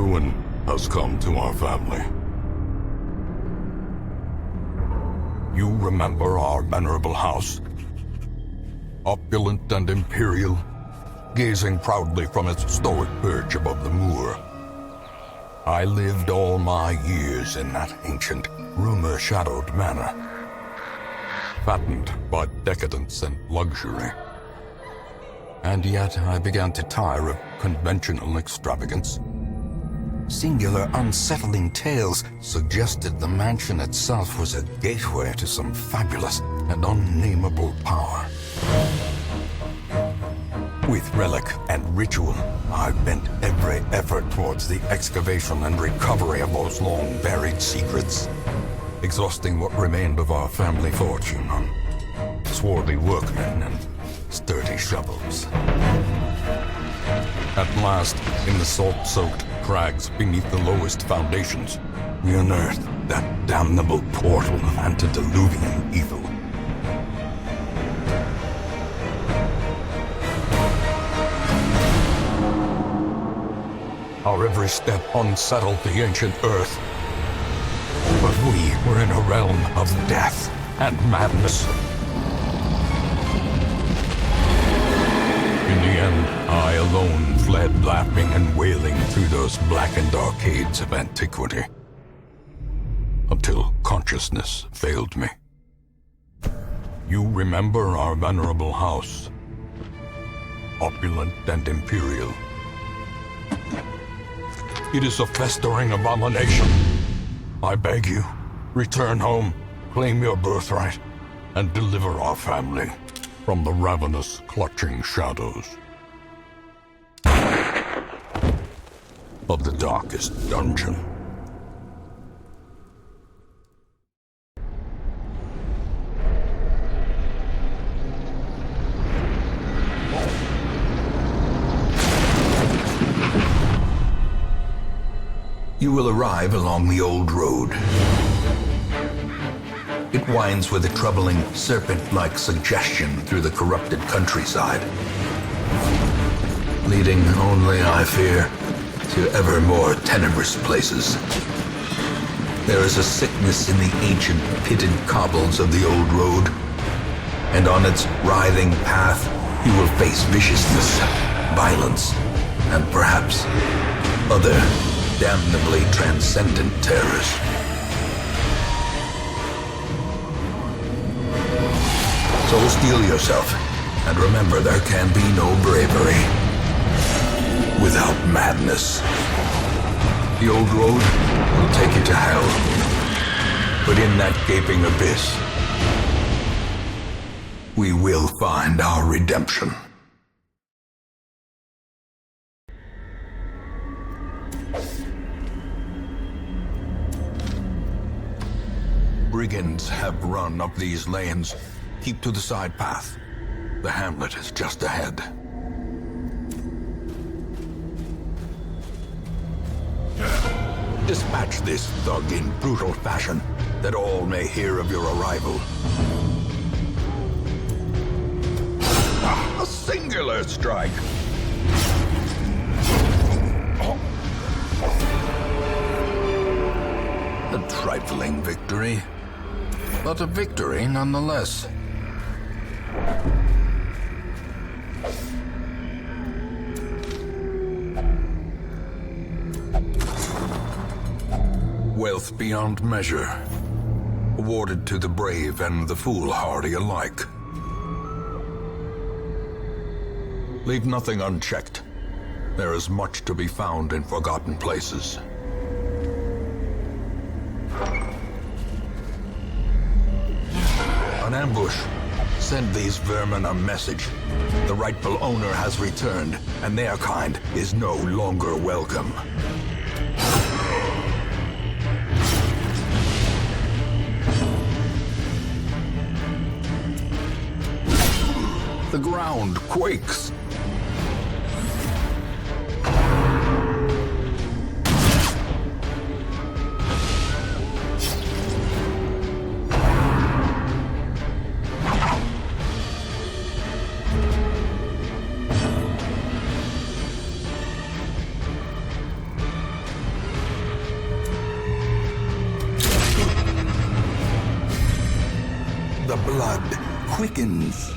ruin has come to our family. You remember our venerable house? Opulent and imperial, gazing proudly from its stoic perch above the moor. I lived all my years in that ancient, rumor-shadowed manor, fattened by decadence and luxury. And yet I began to tire of conventional extravagance. Singular, unsettling tales suggested the mansion itself was a gateway to some fabulous and unnameable power. With relic and ritual, I bent every effort towards the excavation and recovery of those long-buried secrets, exhausting what remained of our family fortune on swarthy workmen and sturdy shovels. At last, in the salt-soaked crags beneath the lowest foundations, we unearthed that damnable portal of antediluvian evil. Our every step unsettled the ancient earth. But we were in a realm of death and madness. In the end, I alone fled laughing and wailing through those blackened arcades of antiquity, until consciousness failed me. You remember our venerable house, opulent and imperial. It is a festering abomination. I beg you, return home, claim your birthright, and deliver our family from the ravenous, clutching shadows of the darkest dungeon. You will arrive along the old road. It winds with a troubling, serpent-like suggestion through the corrupted countryside, leading only, I fear, to ever more tenebrous places. There is a sickness in the ancient, pitted cobbles of the old road, and on its writhing path, you will face viciousness, violence, and perhaps other damnably transcendent terrors. So steel yourself, and remember there can be no bravery without madness. The old road will take you to hell, but in that gaping abyss, we will find our redemption. Brigands have run up these lanes. Keep to the side path. The hamlet is just ahead. Dispatch this thug in brutal fashion, that all may hear of your arrival. A singular strike! A trifling victory, but a victory nonetheless. Wealth beyond measure, awarded to the brave and the foolhardy alike. Leave nothing unchecked. There is much to be found in forgotten places. An ambush. Send these vermin a message. The rightful owner has returned, and their kind is no longer welcome. The ground quakes. blood quickens.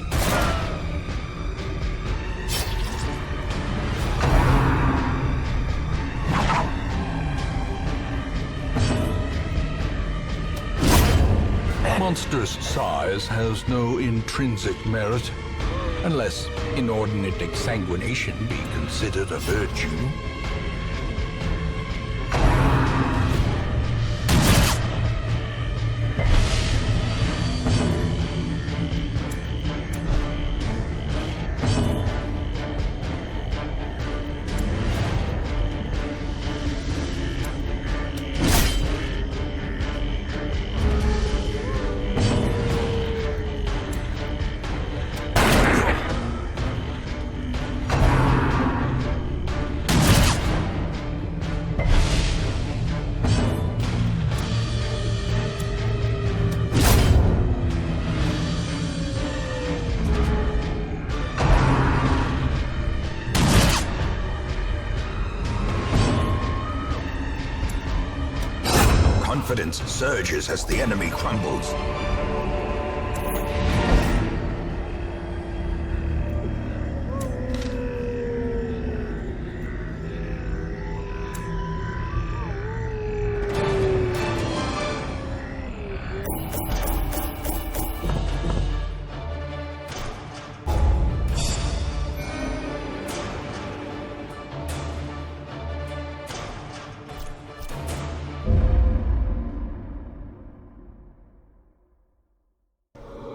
Monstrous size has no intrinsic merit, unless inordinate exsanguination be considered a virtue. Confidence surges as the enemy crumbles.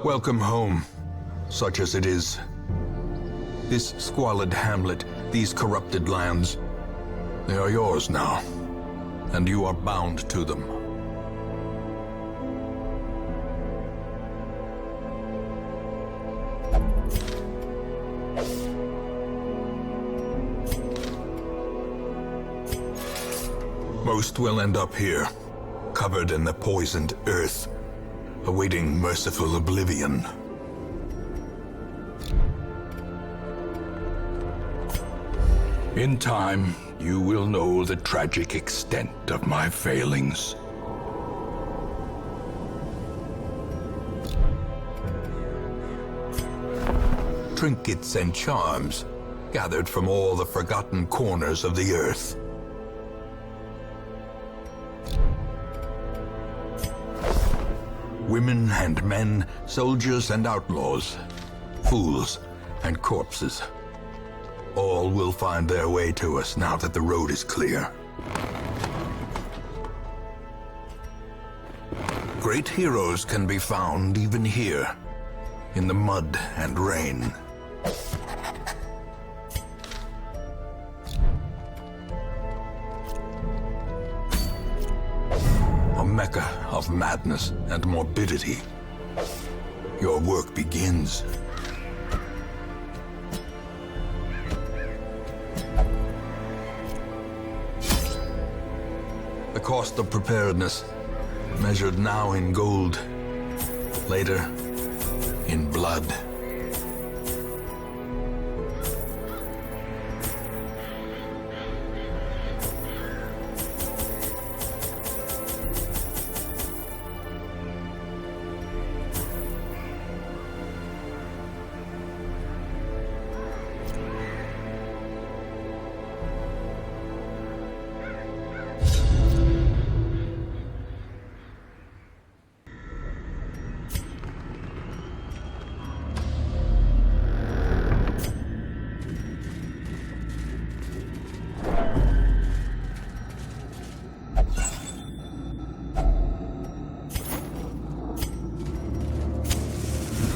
Welcome home, such as it is. This squalid hamlet, these corrupted lands, they are yours now, and you are bound to them. Most will end up here, covered in the poisoned earth, awaiting merciful oblivion. In time, you will know the tragic extent of my failings. Trinkets and charms, gathered from all the forgotten corners of the earth. Women and men, soldiers and outlaws, fools and corpses. All will find their way to us now that the road is clear. Great heroes can be found even here, in the mud and rain. A mecca of madness and morbidity. Your work begins. The cost of preparedness, measured now in gold, later in blood.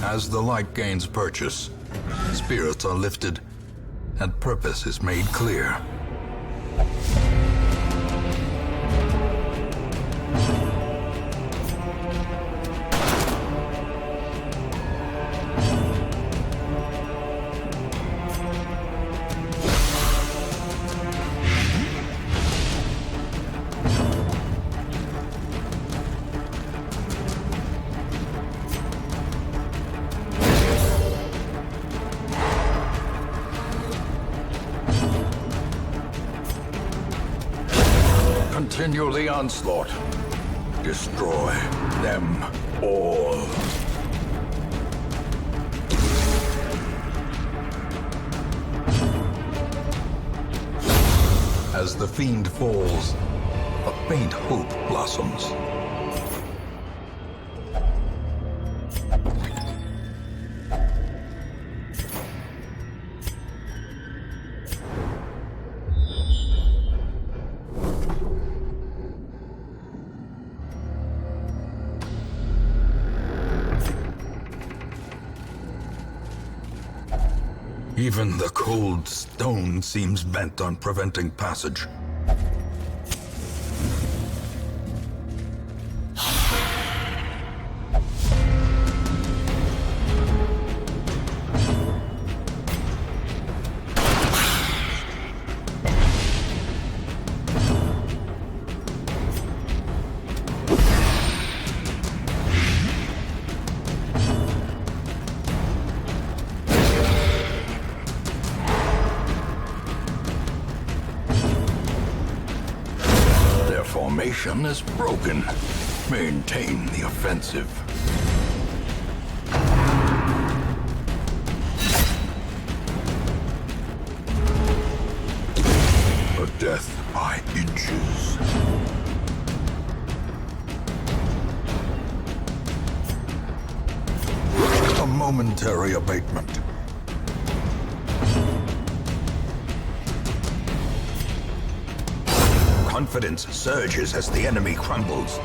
As the light gains purchase, spirits are lifted, and purpose is made clear. Continue the onslaught. Destroy them all. As the fiend falls, a faint hope blossoms. Even the cold stone seems bent on preventing passage. Formation is broken. Maintain the offensive. A death by inches. A momentary abatement. Confidence surges as the enemy crumbles.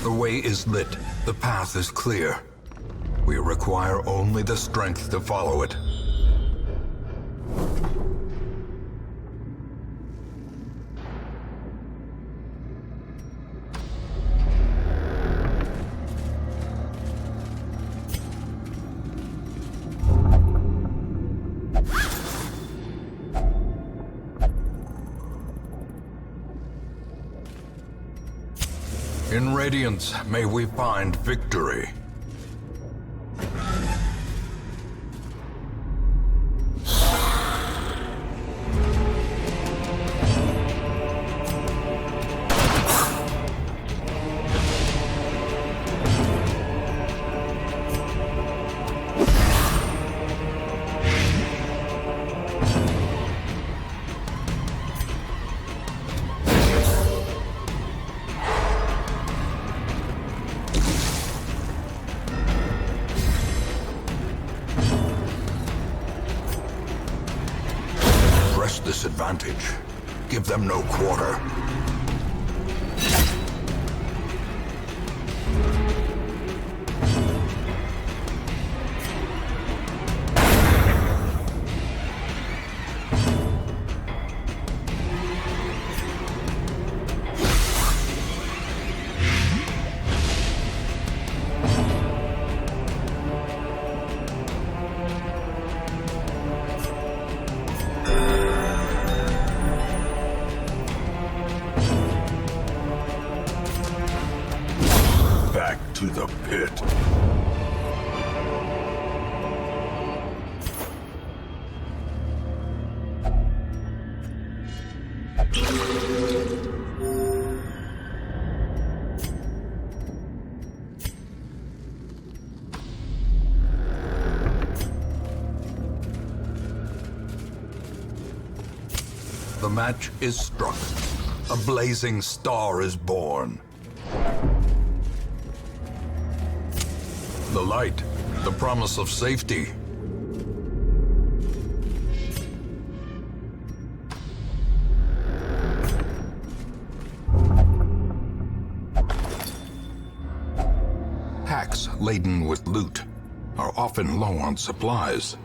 The way is lit. The path is clear. We require only the strength to follow it. In Radiance, may we find victory. Press this advantage. Give them no quarter. Back to the pit. The match is struck. A blazing star is born. The light, the promise of safety. Packs laden with loot are often low on supplies.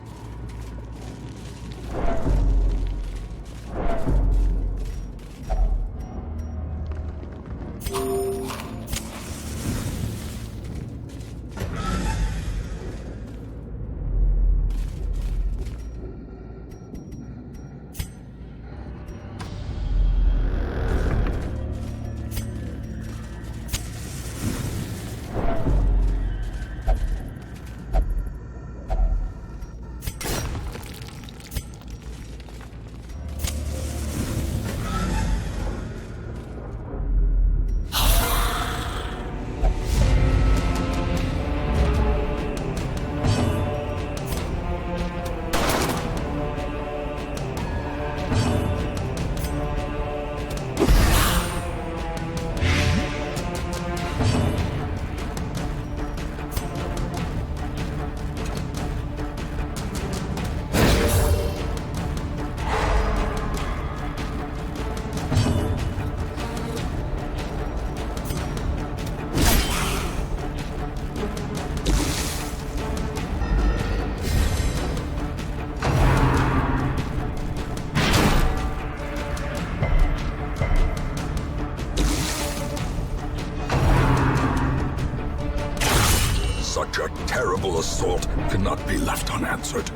Such a terrible assault cannot be left unanswered.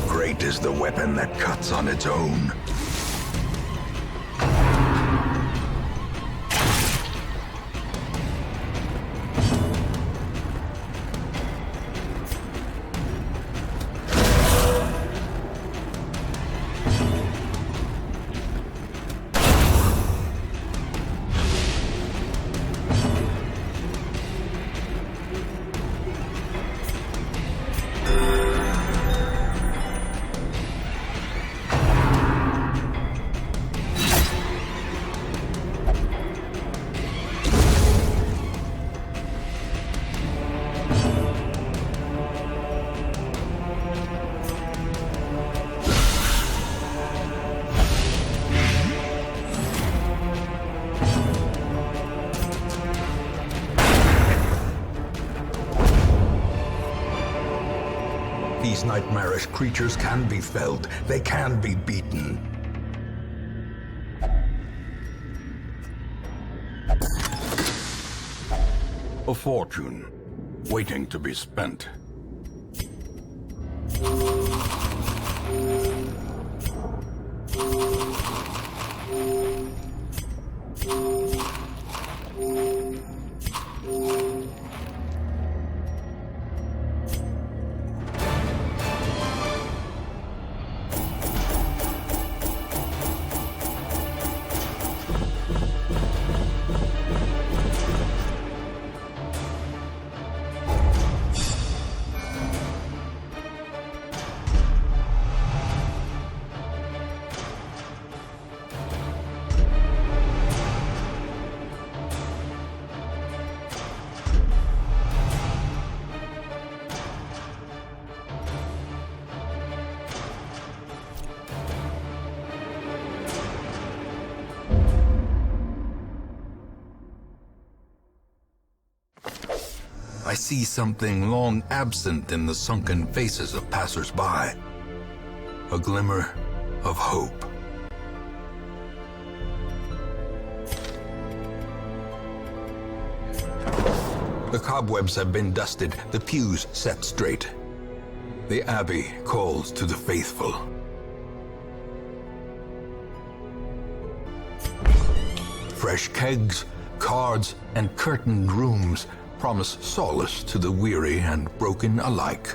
Great is the weapon that cuts on its own. These nightmarish creatures can be felled. They can be beaten. A fortune, waiting to be spent. I see something long absent in the sunken faces of passers-by. A glimmer of hope. The cobwebs have been dusted, the pews set straight. The Abbey calls to the faithful. Fresh kegs, cards, and curtained rooms promise solace to the weary and broken alike.